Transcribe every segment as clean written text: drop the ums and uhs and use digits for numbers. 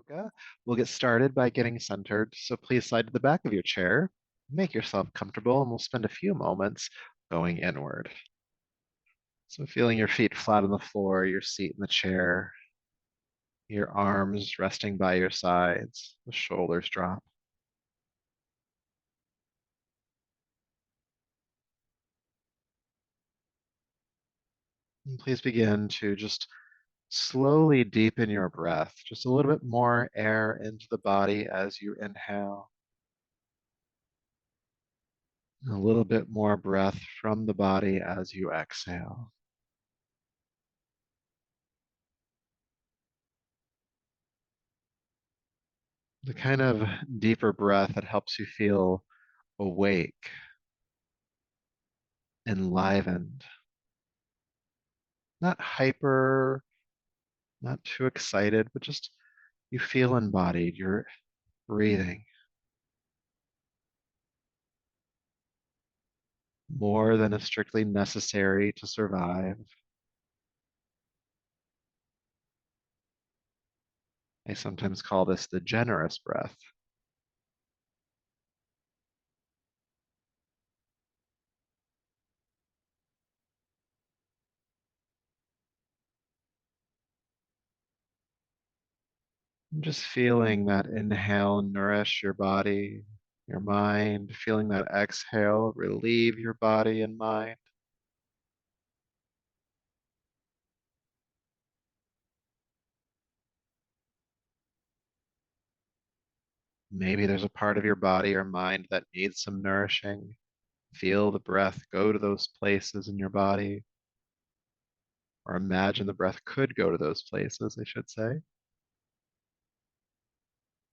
yoga. We'll get started by getting centered, so please slide to the back of your chair, make yourself comfortable, and we'll spend a few moments going inward. So feeling your feet flat on the floor, your seat in the chair, your arms resting by your sides, the shoulders drop. And please begin to just slowly deepen your breath, just a little bit more air into the body as you inhale. A little bit more breath from the body as you exhale. The kind of deeper breath that helps you feel awake, enlivened, not hyper, not too excited, but just you feel embodied. You're breathing more than is strictly necessary to survive. I sometimes call this the generous breath. Just feeling that inhale nourish your body, your mind, feeling that exhale relieve your body and mind. Maybe there's a part of your body or mind that needs some nourishing. Feel the breath go to those places in your body, or imagine the breath could go to those places, I should say.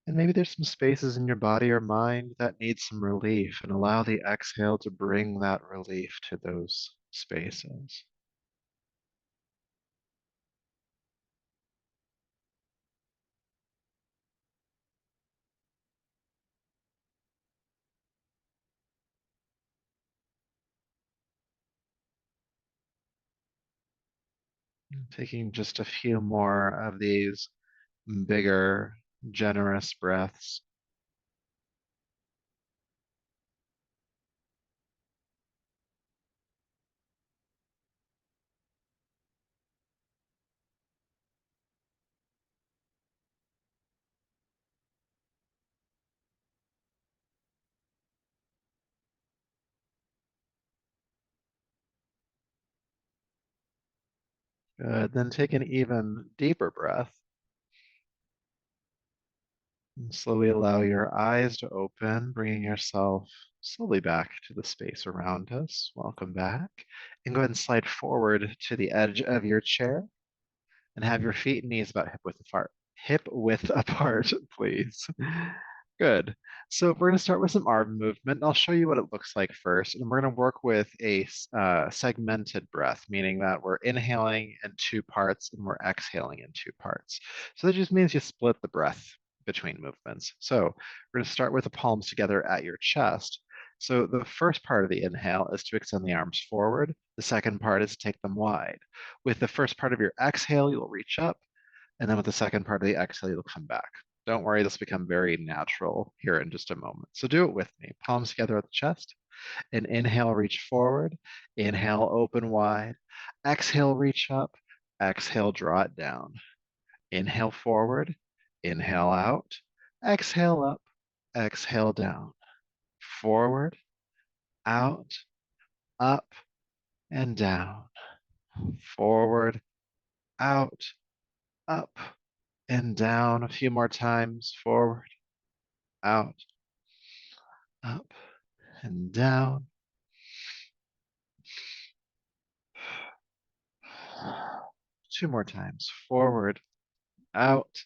And maybe there's some spaces in your body or mind that need some relief, and allow the exhale to bring that relief to those spaces. Taking just a few more of these bigger, generous breaths. Good. Then take an even deeper breath. And slowly allow your eyes to open, bringing yourself slowly back to the space around us. Welcome back. And go ahead and slide forward to the edge of your chair and have your feet and knees about hip width apart. Hip width apart, please. Good. So we're going to start with some arm movement. And I'll show you what it looks like first. And we're going to work with a segmented breath, meaning that we're inhaling in two parts and we're exhaling in two parts. So that just means you split the breath between movements. So we're going to start with the palms together at your chest. So the first part of the inhale is to extend the arms forward. The second part is to take them wide. With the first part of your exhale, you'll reach up. And then with the second part of the exhale, you'll come back. Don't worry, this will become very natural here in just a moment. So do it with me. Palms together at the chest. And inhale, reach forward. Inhale, open wide. Exhale, reach up. Exhale, draw it down. Inhale forward. Inhale out. Exhale up. Exhale down. Forward, out, up, and down. Forward, out, up, and down. A few more times. Forward, out, up, and down. Two more times. Forward, out,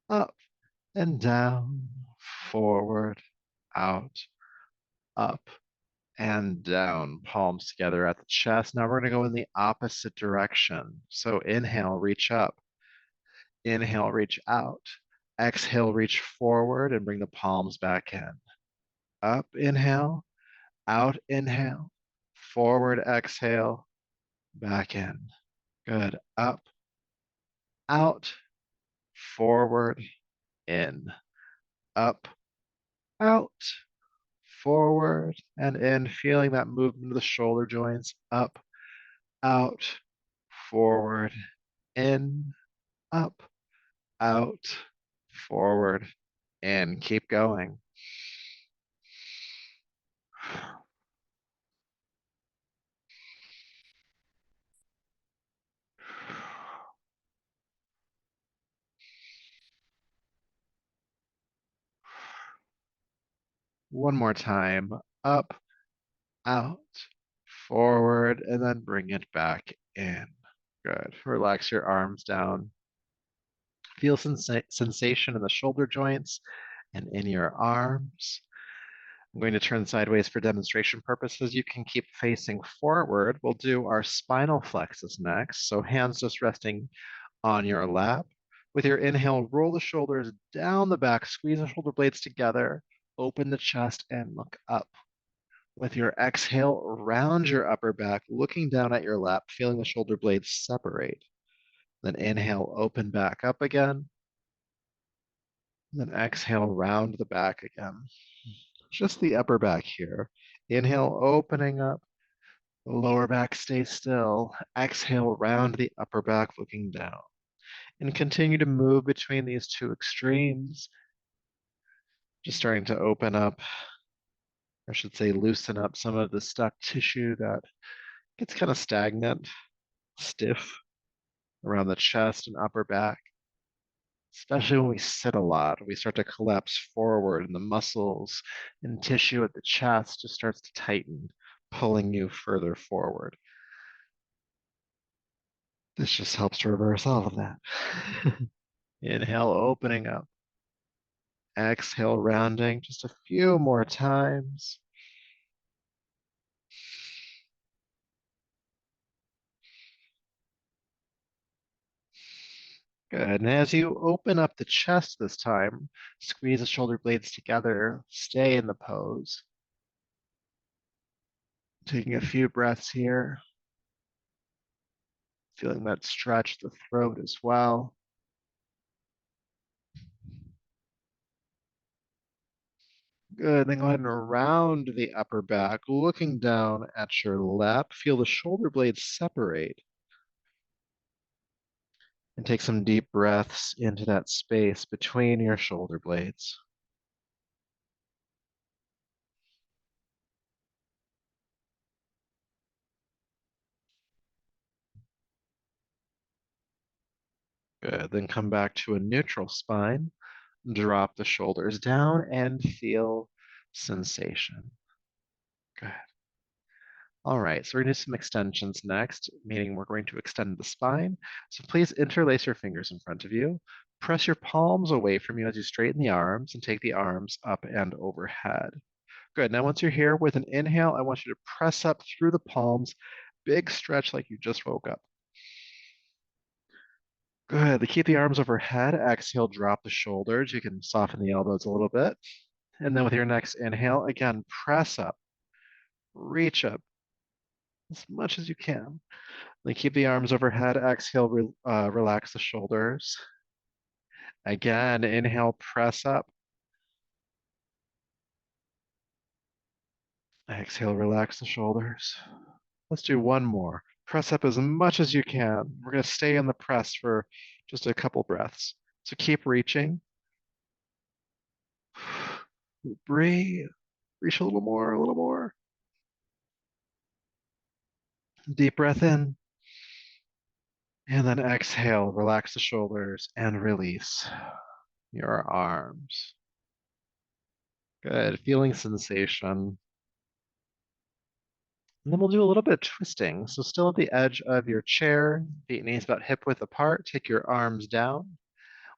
up, and down. Forward, out, up, and down. Palms together at the chest. Now we're going to go in the opposite direction. So inhale, reach up. Inhale, reach out. Exhale, reach forward and bring the palms back in. Up, inhale. Out, inhale. Forward, exhale. Back in. Good. Up, out, forward, in, up, out, forward, and in, feeling that movement of the shoulder joints, up, out, forward, in, up, out, forward, in. Keep going. One more time. Up, out, forward, and then bring it back in. Good. Relax your arms down. Feel sensation in the shoulder joints and in your arms. I'm going to turn sideways for demonstration purposes. You can keep facing forward. We'll do our spinal flexus next. So hands just resting on your lap. With your inhale, roll the shoulders down the back, squeeze the shoulder blades together, open the chest, and look up. With your exhale, round your upper back, looking down at your lap, feeling the shoulder blades separate. Then inhale, open back up again. Then exhale, round the back again. Just the upper back here. Inhale, opening up. The lower back stays still. Exhale, round the upper back, looking down. And continue to move between these two extremes. Just starting to open up, or I should say loosen up some of the stuck tissue that gets kind of stagnant, stiff around the chest and upper back. Especially when we sit a lot, we start to collapse forward and the muscles and tissue at the chest just starts to tighten, pulling you further forward. This just helps to reverse all of that. Inhale, opening up. Exhale, rounding just a few more times. Good. And as you open up the chest this time, squeeze the shoulder blades together, stay in the pose. Taking a few breaths here, feeling that stretch the throat as well. Good. Then go ahead and round the upper back, looking down at your lap. Feel the shoulder blades separate. And take some deep breaths into that space between your shoulder blades. Good. Then come back to a neutral spine. Drop the shoulders down and feel sensation. Good. All right, so we're going to do some extensions next, meaning we're going to extend the spine. So please interlace your fingers in front of you. Press your palms away from you as you straighten the arms and take the arms up and overhead. Good. Now, once you're here with an inhale, I want you to press up through the palms. Big stretch like you just woke up. Good. Keep the arms overhead. Exhale, drop the shoulders. You can soften the elbows a little bit. And then with your next inhale, again, press up, reach up as much as you can. Then keep the arms overhead. Exhale, relax the shoulders. Again, inhale, press up. Exhale, relax the shoulders. Let's do one more. Press up as much as you can. We're going to stay in the press for just a couple breaths. So keep reaching. Breathe. Reach a little more, a little more. Deep breath in. And then exhale, relax the shoulders and release your arms. Good. Feeling sensation. And then we'll do a little bit of twisting. So still at the edge of your chair, feet and knees about hip width apart. Take your arms down.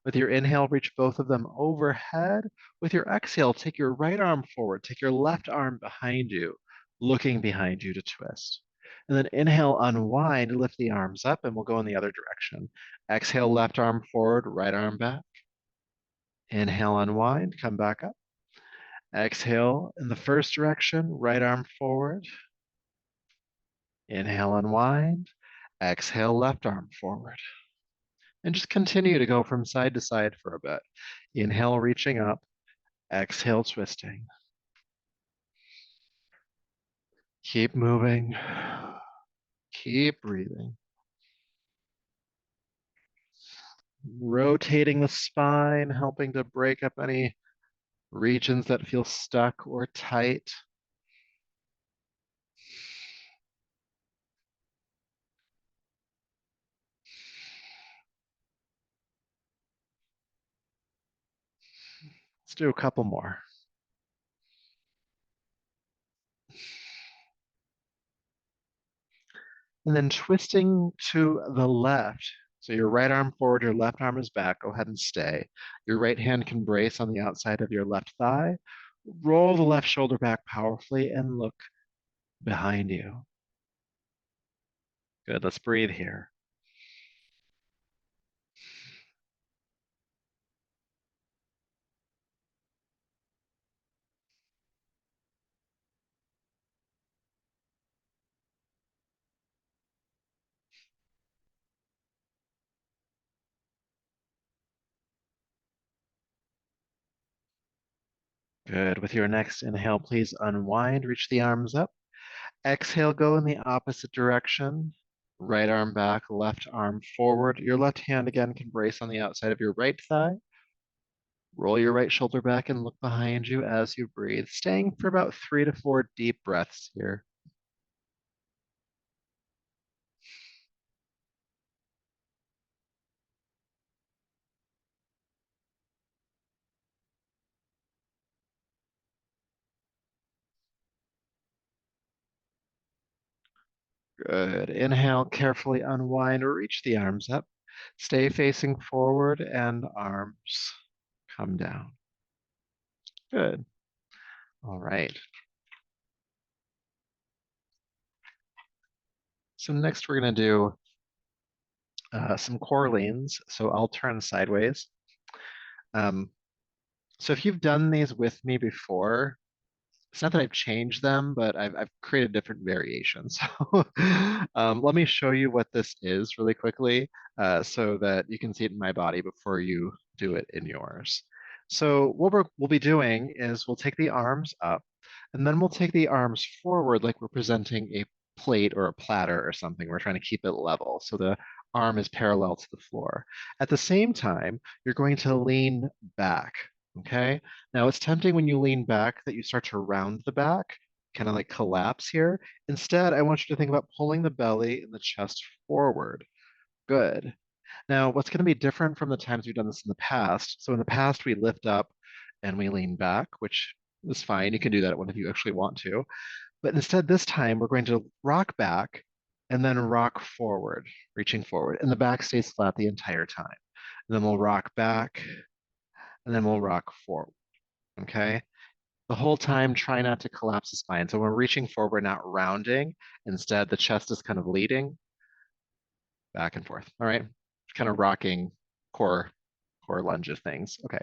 With your inhale, reach both of them overhead. With your exhale, take your right arm forward. Take your left arm behind you, looking behind you to twist. And then inhale, unwind, lift the arms up, and we'll go in the other direction. Exhale, left arm forward, right arm back. Inhale, unwind, come back up. Exhale in the first direction, right arm forward. Inhale, unwind. Exhale, left arm forward. And just continue to go from side to side for a bit. Inhale, reaching up. Exhale, twisting. Keep moving. Keep breathing. Rotating the spine, helping to break up any regions that feel stuck or tight. Let's do a couple more. And then twisting to the left. So your right arm forward, your left arm is back. Go ahead and stay. Your right hand can brace on the outside of your left thigh. Roll the left shoulder back powerfully and look behind you. Good. Let's breathe here. Good. With your next inhale, please unwind, reach the arms up. Exhale, go in the opposite direction. Right arm back, left arm forward. Your left hand again can brace on the outside of your right thigh. Roll your right shoulder back and look behind you as you breathe, staying for about 3 to 4 deep breaths here. Good. Inhale, carefully unwind or reach the arms up. Stay facing forward and arms come down. Good. All right. So next we're going to do some core leans. So I'll turn sideways. Um, so if you've done these with me before, it's not that I've changed them, but I've created different variations. So let me show you what this is really quickly so that you can see it in my body before you do it in yours. So what we'll be doing is we'll take the arms up and then we'll take the arms forward like we're presenting a plate or a platter or something. We're trying to keep it level so the arm is parallel to the floor. At the same time, you're going to lean back, okay? Now it's tempting when you lean back that you start to round the back, kind of like collapse here. Instead, I want you to think about pulling the belly and the chest forward. Good. Now, what's going to be different from the times we've done this in the past? So in the past, we lift up and we lean back, which is fine. You can do that if you actually want to. But instead, this time, we're going to rock back and then rock forward, reaching forward. And the back stays flat the entire time. And then we'll rock back and then we'll rock forward. Okay. The whole time, try not to collapse the spine. So when we're reaching forward, we're not rounding. Instead, the chest is kind of leading back and forth. All right. Kind of rocking core lunges things. Okay.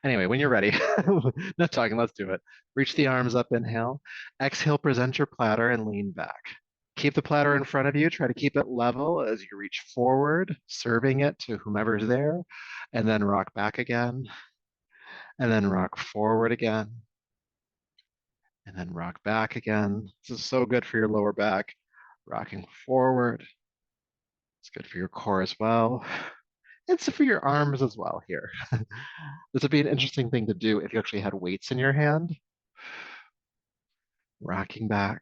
Anyway, when you're ready, enough talking, let's do it. Reach the arms up, inhale. Exhale, present your platter and lean back. Keep the platter in front of you. Try to keep it level as you reach forward, serving it to whomever's there, and then rock back again, and then rock forward again, and then rock back again. This is so good for your lower back. Rocking forward. It's good for your core as well. It's for your arms as well here. This would be an interesting thing to do if you actually had weights in your hand. Rocking back,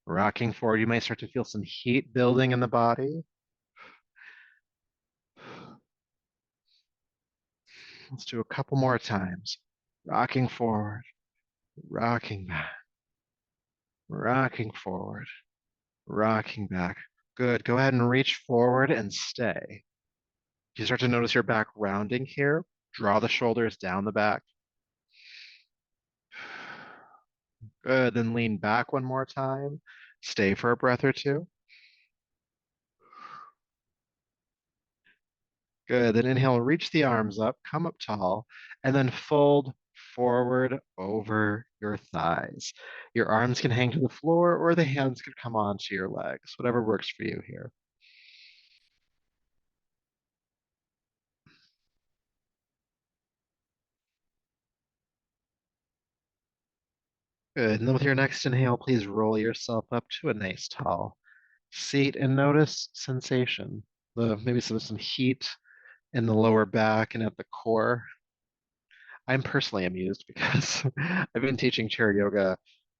rocking forward. You might start to feel some heat building in the body. Let's do a couple more times. Rocking forward, rocking back, rocking forward, rocking back. Good. Go ahead and reach forward and stay. You start to notice your back rounding here. Draw the shoulders down the back. Good. Then lean back one more time. Stay for a breath or two. Good. Then inhale, reach the arms up, come up tall, and then fold forward over your thighs. Your arms can hang to the floor or the hands could come onto your legs, whatever works for you here. Good. And then with your next inhale, please roll yourself up to a nice tall seat and notice sensation. Maybe some heat in the lower back and at the core. I'm personally amused because I've been teaching chair yoga,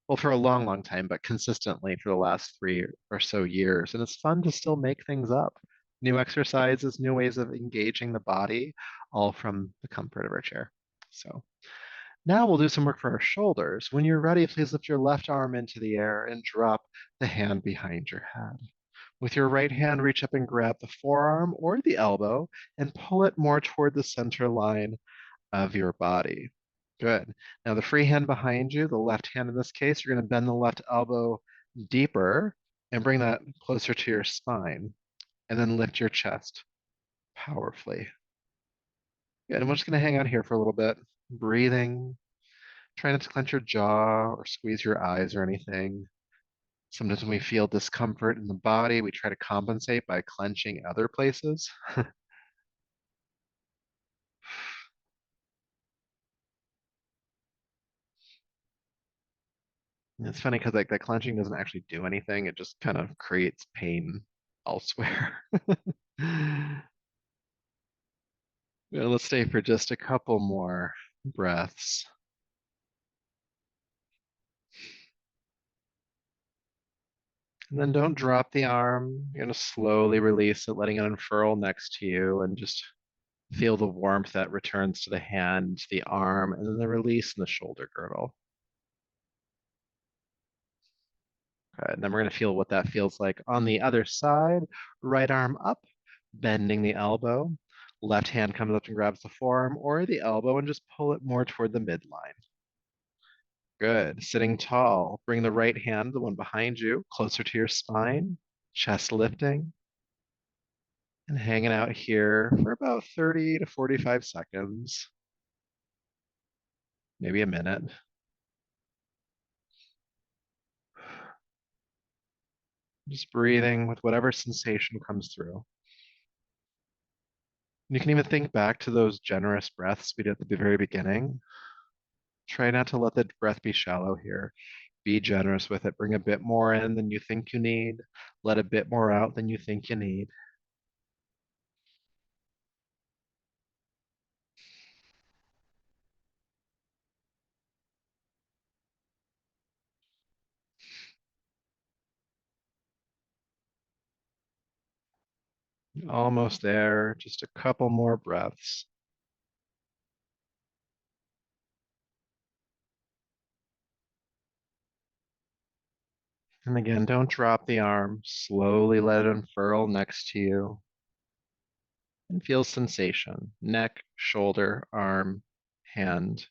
well, for a long, long time, but consistently for the last 3 or so years. And it's fun to still make things up. New exercises, new ways of engaging the body, all from the comfort of our chair. So now we'll do some work for our shoulders. When you're ready, please lift your left arm into the air and drop the hand behind your head. With your right hand, reach up and grab the forearm or the elbow and pull it more toward the center line of your body. Good. Now the free hand behind you, the left hand in this case, you're going to bend the left elbow deeper and bring that closer to your spine. And then lift your chest powerfully. Good. And we're just going to hang out here for a little bit, breathing. Try not to clench your jaw or squeeze your eyes or anything. Sometimes when we feel discomfort in the body, we try to compensate by clenching other places. It's funny because like that clenching doesn't actually do anything. It just kind of creates pain elsewhere. Well, let's stay for just a couple more breaths. And then don't drop the arm. You're going to slowly release it, letting it unfurl next to you, and just feel the warmth that returns to the hand, the arm, and then the release in the shoulder girdle. Okay, and then we're going to feel what that feels like on the other side. Right arm up, bending the elbow. Left hand comes up and grabs the forearm or the elbow and just pull it more toward the midline. Good. Sitting tall. Bring the right hand, the one behind you, closer to your spine, chest lifting, and hanging out here for about 30 to 45 seconds, maybe a minute. Just breathing with whatever sensation comes through. You can even think back to those generous breaths we did at the very beginning. Try not to let the breath be shallow here. Be generous with it. Bring a bit more in than you think you need. Let a bit more out than you think you need. Almost there. Just a couple more breaths. And again, don't drop the arm. Slowly let it unfurl next to you. And feel sensation. Neck, shoulder, arm, hand.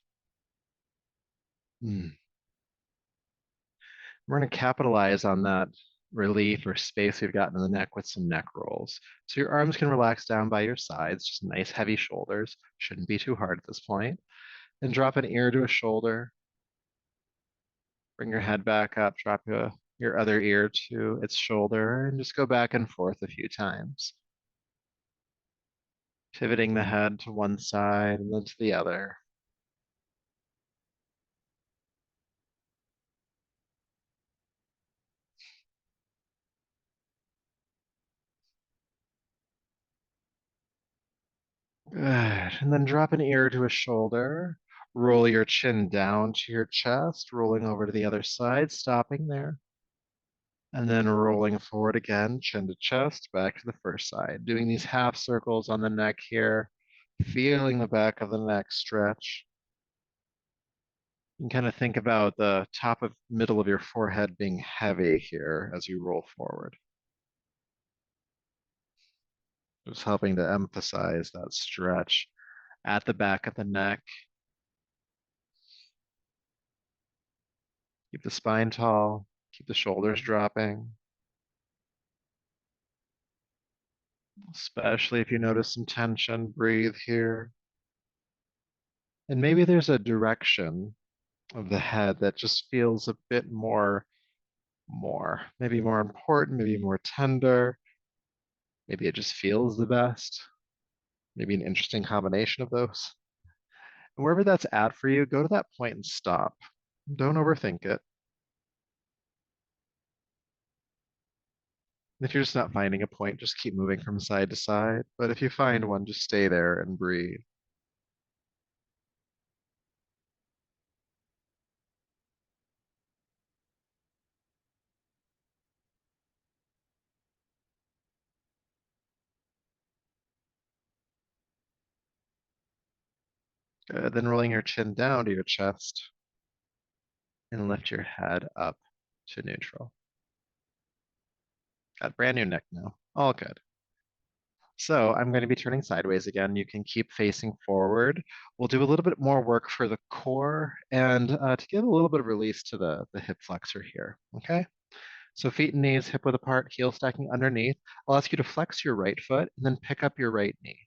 Mm. We're going to capitalize on that relief or space we've got in the neck with some neck rolls. So your arms can relax down by your sides, just nice heavy shoulders. Shouldn't be too hard at this point. And drop an ear to a shoulder. Bring your head back up, drop your other ear to its shoulder, and just go back and forth a few times. Pivoting the head to one side and then to the other. Good. And then drop an ear to a shoulder. Roll your chin down to your chest, rolling over to the other side, stopping there. And then rolling forward again, chin to chest, back to the first side. Doing these half circles on the neck here, feeling the back of the neck stretch. You can kind of think about the top of middle of your forehead being heavy here as you roll forward. Just helping to emphasize that stretch at the back of the neck. Keep the spine tall, keep the shoulders dropping, especially if you notice some tension, breathe here. And maybe there's a direction of the head that just feels a bit maybe more important, maybe more tender. Maybe it just feels the best. Maybe an interesting combination of those. And wherever that's at for you, go to that point and stop. Don't overthink it. If you're just not finding a point, just keep moving from side to side. But if you find one, just stay there and breathe. Good. Then rolling your chin down to your chest and lift your head up to neutral. Got brand new neck now. All good. So I'm going to be turning sideways again. You can keep facing forward. We'll do a little bit more work for the core and to give a little bit of release to the hip flexor here. Okay. So feet and knees hip width apart, heel stacking underneath. I'll ask you to flex your right foot and then pick up your right knee.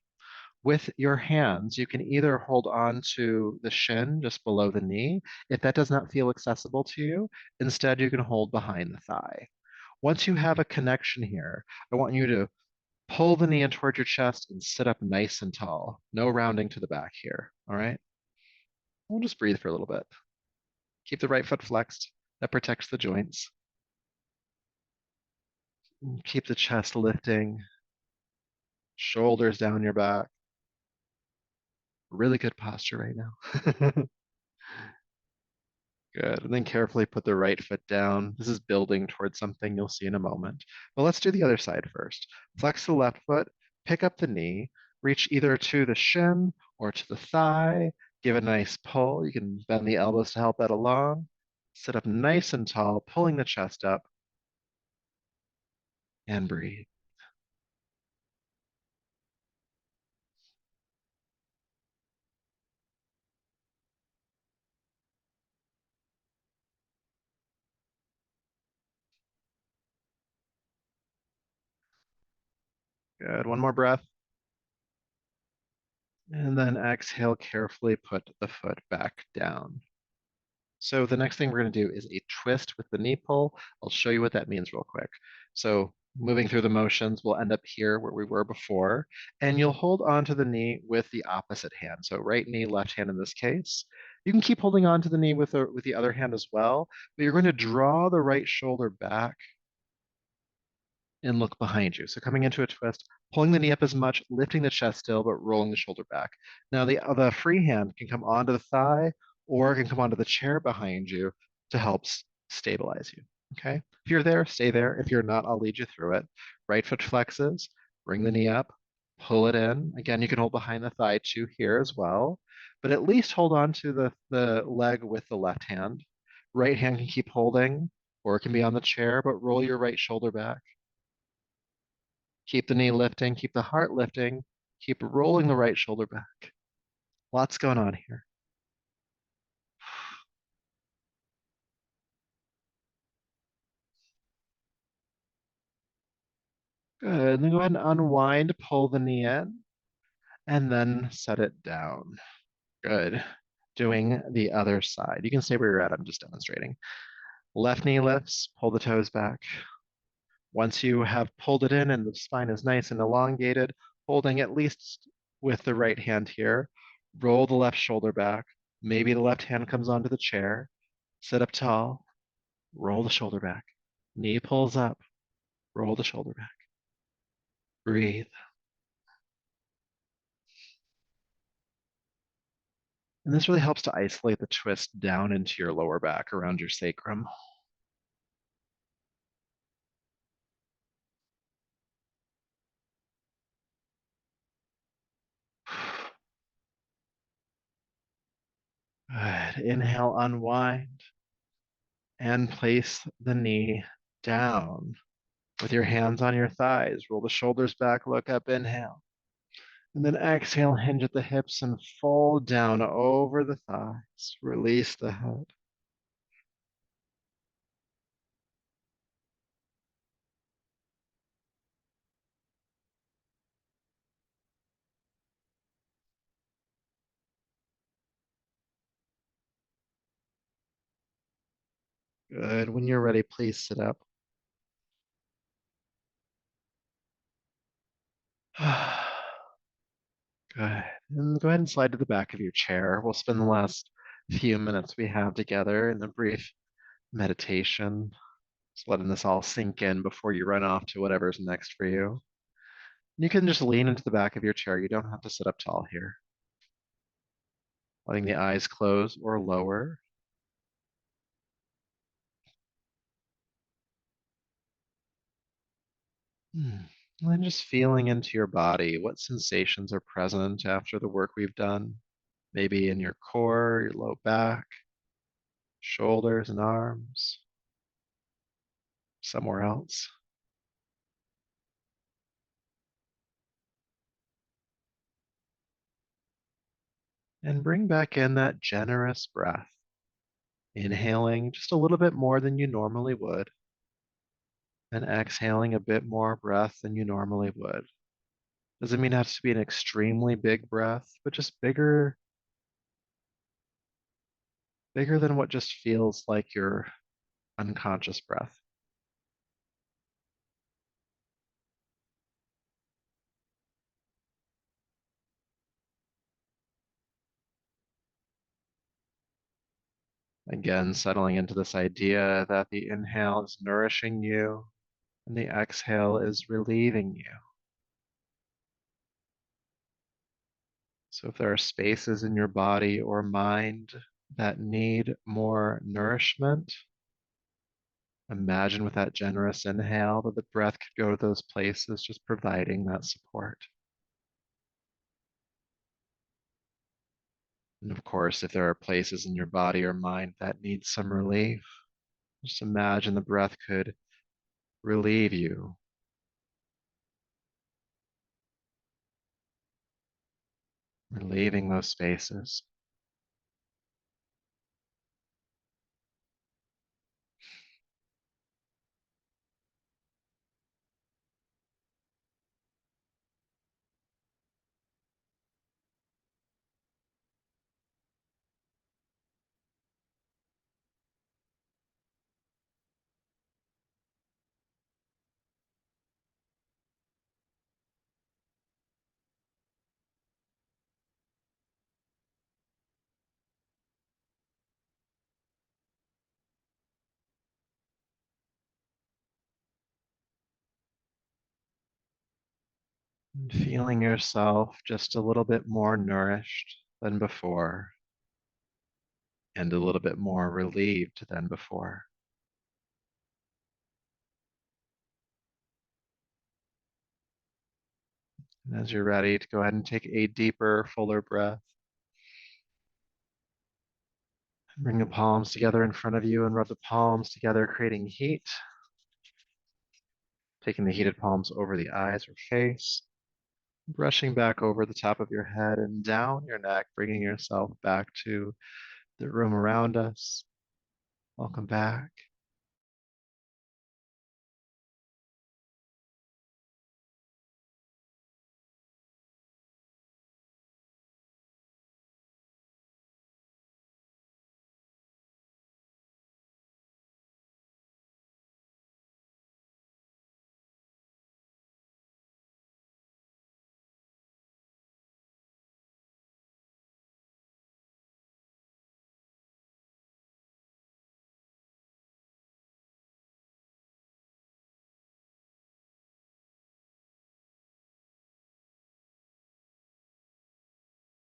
With your hands, you can either hold on to the shin just below the knee. If that does not feel accessible to you, instead you can hold behind the thigh. Once you have a connection here, I want you to pull the knee in towards your chest and sit up nice and tall. No rounding to the back here. All right. We'll just breathe for a little bit. Keep the right foot flexed. That protects the joints. Keep the chest lifting, shoulders down your back. Really good posture right now. Good. And then carefully put the right foot down. This is building towards something you'll see in a moment. But let's do the other side first. Flex the left foot, pick up the knee, reach either to the shin or to the thigh. Give it a nice pull. You can bend the elbows to help that along. Sit up nice and tall, pulling the chest up, and breathe. Good. One more breath. And then exhale, carefully put the foot back down. So the next thing we're going to do is a twist with the knee pull. I'll show you what that means real quick. So moving through the motions, we'll end up here where we were before, and you'll hold onto the knee with the opposite hand. So right knee, left hand in this case. You can keep holding on to the knee with the other hand as well, but you're going to draw the right shoulder back and look behind you. So coming into a twist, pulling the knee up as much, lifting the chest still, but rolling the shoulder back. Now the free hand can come onto the thigh or it can come onto the chair behind you to help stabilize you. Okay. If you're there, stay there. If you're not, I'll lead you through it. Right foot flexes, bring the knee up, pull it in. Again, you can hold behind the thigh too here as well, but at least hold on to the leg with the left hand. Right hand can keep holding, or it can be on the chair, but roll your right shoulder back. Keep the knee lifting, keep the heart lifting, keep rolling the right shoulder back. Lots going on here. Good. Then go ahead and unwind, pull the knee in, and then set it down. Good. Doing the other side. You can stay where you're at. I'm just demonstrating. Left knee lifts, pull the toes back. Once you have pulled it in and the spine is nice and elongated, holding at least with the right hand here, roll the left shoulder back. Maybe the left hand comes onto the chair. Sit up tall. Roll the shoulder back. Knee pulls up. Roll the shoulder back. Breathe. And this really helps to isolate the twist down into your lower back around your sacrum. Good. Inhale, unwind, and place the knee down with your hands on your thighs. Roll the shoulders back, look up, inhale. And then exhale, hinge at the hips and fold down over the thighs. Release the head. Good. When you're ready, please sit up. Good. And go ahead and slide to the back of your chair. We'll spend the last few minutes we have together in the brief meditation. Just letting this all sink in before you run off to whatever's next for you. You can just lean into the back of your chair. You don't have to sit up tall here. Letting the eyes close or lower. And then just feeling into your body. What sensations are present after the work we've done? Maybe in your core, your low back, shoulders and arms, somewhere else. And bring back in that generous breath, inhaling just a little bit more than you normally would, and exhaling a bit more breath than you normally would. Doesn't mean it has to be an extremely big breath, but just bigger than what just feels like your unconscious breath. Again, settling into this idea that the inhale is nourishing you and the exhale is relieving you. So if there are spaces in your body or mind that need more nourishment, imagine with that generous inhale that the breath could go to those places, just providing that support. And of course, if there are places in your body or mind that need some relief, just imagine the breath could relieve you, relieving those spaces. And feeling yourself just a little bit more nourished than before, and a little bit more relieved than before. And as you're ready to go ahead and take a deeper, fuller breath, bring the palms together in front of you and rub the palms together, creating heat. Taking the heated palms over the eyes or face, brushing back over the top of your head and down your neck, bringing yourself back to the room around us. Welcome back.